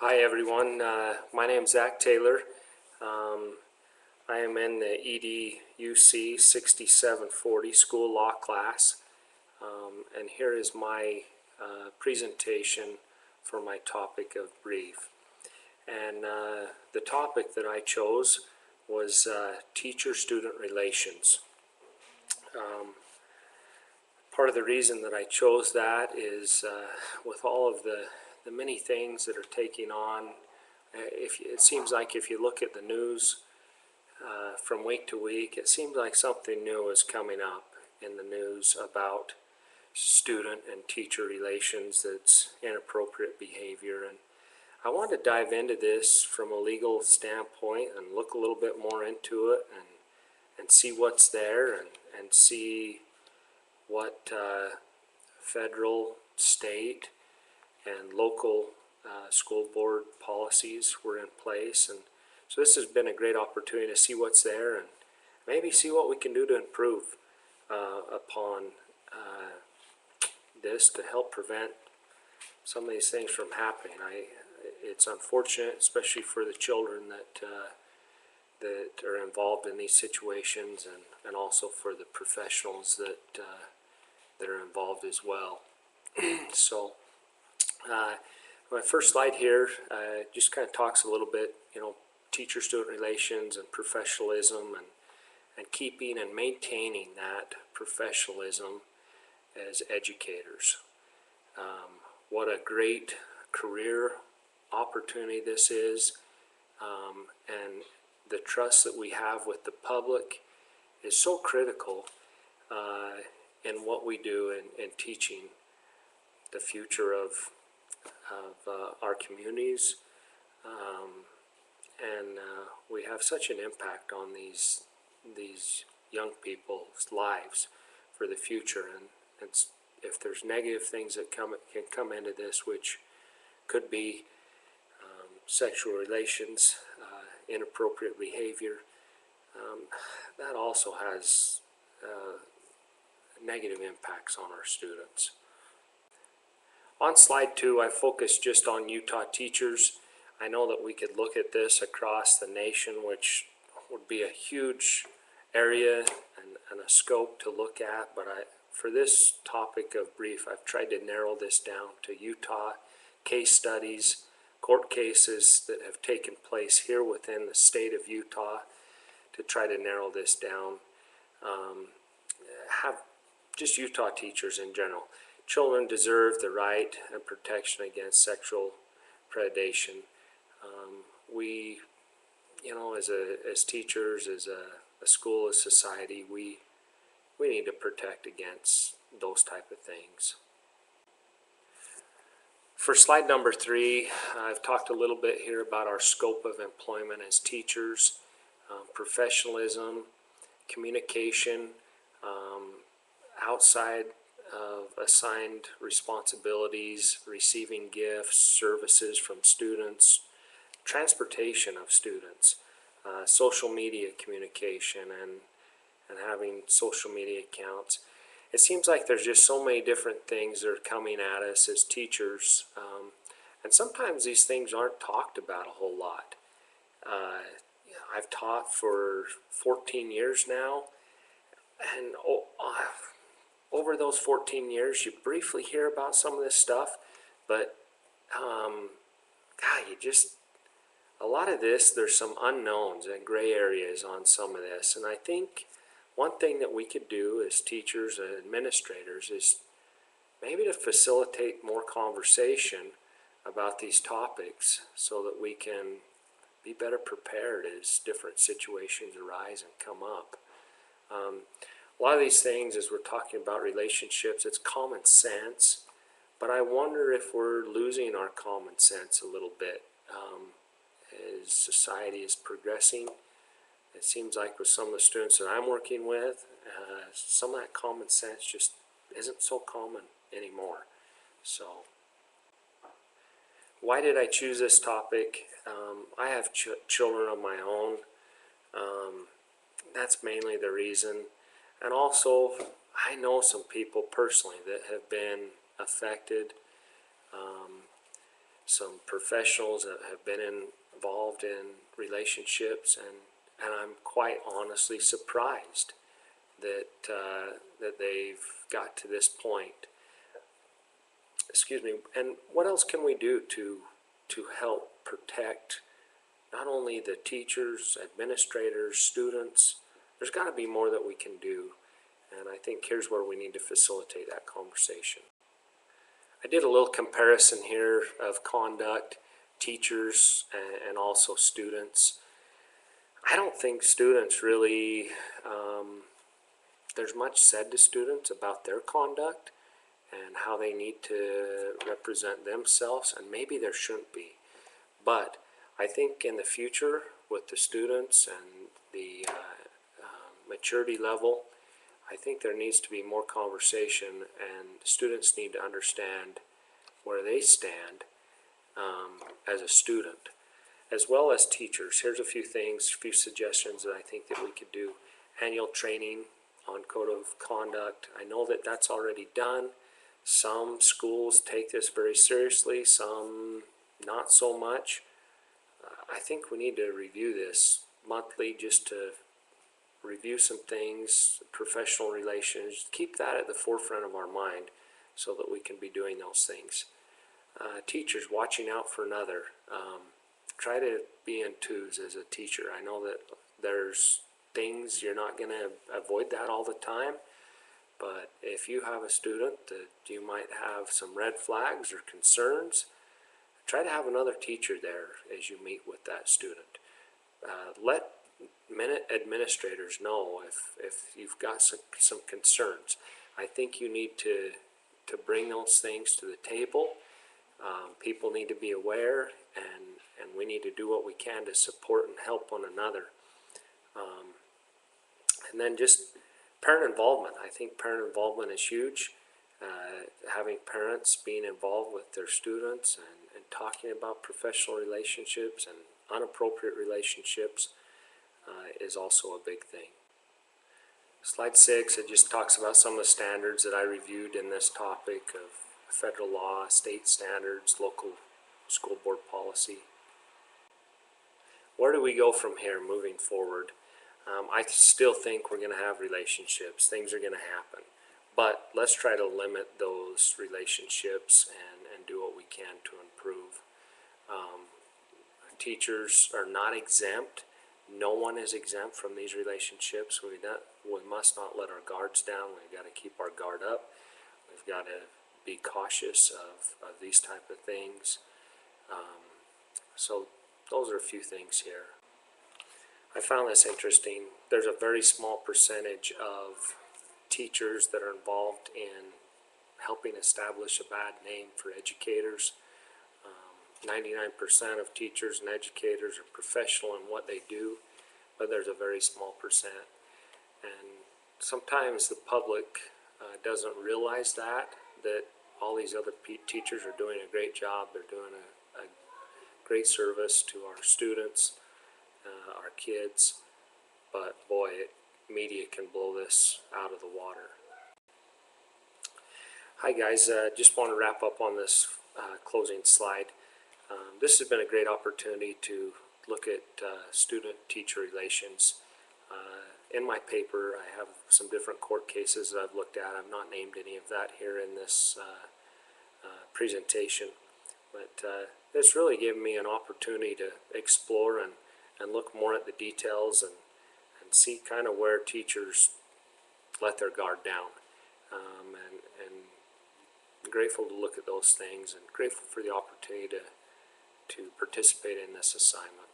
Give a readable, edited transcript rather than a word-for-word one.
Hi everyone, my name is Zach Taylor. I am in the EDUC 6740 school law class, and here is my presentation for my topic of brief. And the topic that I chose was teacher-student relations. Part of the reason that I chose that is with all of the many things that are taking on, it seems like if you look at the news from week to week, it seems like something new is coming up in the news about student and teacher relations that's inappropriate behavior. And I want to dive into this from a legal standpoint and look a little bit more into it and see what's there and see what federal, state, and local school board policies were in place. And so this has been a great opportunity to see what's there and maybe see what we can do to improve upon this to help prevent some of these things from happening. It's unfortunate, especially for the children that are involved in these situations, and also for the professionals that are involved as well. So my first slide here just kind of talks a little bit, teacher-student relations and professionalism, and keeping and maintaining that professionalism as educators. What a great career opportunity this is, and the trust that we have with the public is so critical in what we do in teaching the future of our communities, and we have such an impact on these young people's lives for the future. And if there's negative things that can come into this, which could be sexual relations, inappropriate behavior, that also has negative impacts on our students. On slide 2, I focused just on Utah teachers. I know that we could look at this across the nation, which would be a huge area and a scope to look at, but for this topic of brief, I've tried to narrow this down to Utah case studies, court cases that have taken place here within the state of Utah, to try to narrow this down. Have just Utah teachers in general. Children deserve the right and protection against sexual predation. We, as teachers, as a school, as society, we need to protect against those type of things. For slide number 3, I've talked a little bit here about our scope of employment as teachers, professionalism, communication, outside of assigned responsibilities, receiving gifts, services from students, transportation of students, social media communication, and having social media accounts. It seems like there's just so many different things that are coming at us as teachers, and sometimes these things aren't talked about a whole lot. I've taught for 14 years now, and over those 14 years you briefly hear about some of this stuff, but a lot of this, there's some unknowns and gray areas on some of this. And I think one thing that we could do as teachers and administrators is maybe to facilitate more conversation about these topics so that we can be better prepared as different situations arise and come up. A lot of these things, as we're talking about relationships, it's common sense, but I wonder if we're losing our common sense a little bit as society is progressing. It seems like with some of the students that I'm working with, some of that common sense just isn't so common anymore. So why did I choose this topic? I have children of my own. That's mainly the reason. And also, I know some people personally that have been affected some professionals that have been involved in relationships, and I'm quite honestly surprised that that they've got to this point. Excuse me. And what else can we do to help protect not only the teachers, administrators, students? There's got to be more that we can do, and I think here's where we need to facilitate that conversation. I did a little comparison here of conduct, teachers, and also students. I don't think students really, there's much said to students about their conduct and how they need to represent themselves, and maybe there shouldn't be. But I think in the future, with the students and the maturity level, I think there needs to be more conversation, and students need to understand where they stand as a student, as well as teachers. Here's a few things, a few suggestions that I think that we could do. Annual training on code of conduct. I know that that's already done. Some schools take this very seriously, some not so much. I think we need to review this monthly, just to review some things, professional relations, keep that at the forefront of our mind so that we can be doing those things. Teachers, watching out for another. Try to be in twos as a teacher. I know that there's things you're not going to avoid that all the time, but if you have a student that you might have some red flags or concerns, try to have another teacher there as you meet with that student. Let administrators know if you've got some concerns. I think you need to bring those things to the table. People need to be aware, and we need to do what we can to support and help one another. And then just parent involvement. I think parent involvement is huge. Having parents being involved with their students and talking about professional relationships and inappropriate relationships is also a big thing. Slide 6, it just talks about some of the standards that I reviewed in this topic of federal law, state standards, local school board policy. Where do we go from here moving forward? I still think we're going to have relationships. Things are going to happen. But let's try to limit those relationships and do what we can to improve. Teachers are not exempt. No one is exempt from these relationships. We must not let our guards down. We've got to keep our guard up. We've got to be cautious of these type of things. So those are a few things here. I found this interesting. There's a very small percentage of teachers that are involved in helping establish a bad name for educators. 99% of teachers and educators are professional in what they do, but there's a very small percent. And sometimes the public doesn't realize that all these other teachers are doing a great job. They're doing a great service to our students, our kids, but boy, media can blow this out of the water. Hi guys, just want to wrap up on this closing slide. This has been a great opportunity to look at student-teacher relations. In my paper, I have some different court cases that I've looked at. I've not named any of that here in this presentation, but it's really given me an opportunity to explore and look more at the details and see kind of where teachers let their guard down. And grateful to look at those things, and grateful for the opportunity to participate in this assignment.